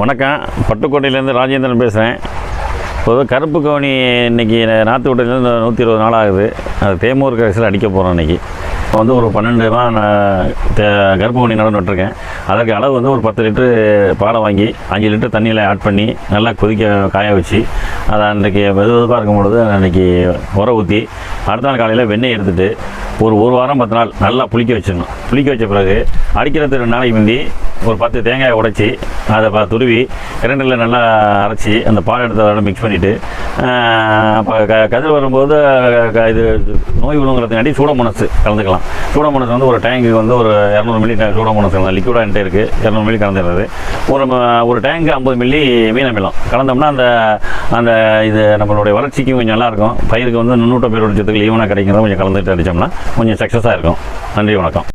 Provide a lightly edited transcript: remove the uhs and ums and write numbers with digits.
வணக்கம், பட்டுக்கோட்டையிலேருந்து ராஜேந்திரன் பேசுகிறேன். பொதுவாக கருப்பு கவுனி இன்றைக்கி நாற்று விட்டதுலேருந்து 120 நாள் ஆகுது. அது தேமூர் கரைசல் அடிக்க போகிறோம். இன்றைக்கி வந்து ஒரு 12 நான் கருப்பு கவுனி நடவு நட்டுருக்கேன். அதற்கு அளவு வந்து ஒரு 10 லிட்டரு பாலை வாங்கி 5 லிட்டர் தண்ணியில் ஆட் பண்ணி நல்லா காய வச்சு அதை அன்றைக்கி வெதுவெதுப்பாக இருக்கும் பொழுது அன்றைக்கி உர ஊற்றி அடுத்த நாள் காலையில் வெண்ணெய் எடுத்துகிட்டு ஒரு வாரம் 10 நாள் நல்லா புளிக்க வச்சிடணும். புளிக்க வச்ச பிறகு அடிக்கிறதுக்கு 2 நாளைக்கு முந்தி ஒரு 10 தேங்காயை உடைச்சி அதை துருவி கிரைண்டரில் நல்லா அரைச்சி அந்த பால் எடுத்ததோட மிக்ஸ் பண்ணிவிட்டு அப்போ கதிர் வரும்போது இது நோய் விழுங்குறதுக்காண்டி சூடமோனஸ் கலந்துக்கலாம். சூடமோனஸ் வந்து ஒரு டேங்க்கு வந்து ஒரு 200 மில்லி சூடமோனஸ் கலந்து லிக்விடாக என்கிட்ட இருக்குது. 200 மில்லி கலந்துடுறது. ஒரு டேங்க்கு 50 மில்லி மீனமிலம் கலந்தோம்னா அந்த இது நம்மளுடைய வளர்ச்சிக்கு கொஞ்சம் நல்லாயிருக்கும். பயிருக்கு வந்து நுண்ணூட்ட பேர் உடச்சத்துக்கு ஈவனாக கிடைக்கிறத கொஞ்சம் கலந்துட்டு அடித்தோம்னா கொஞ்சம் சக்ஸஸாக இருக்கும். நன்றி, வணக்கம்.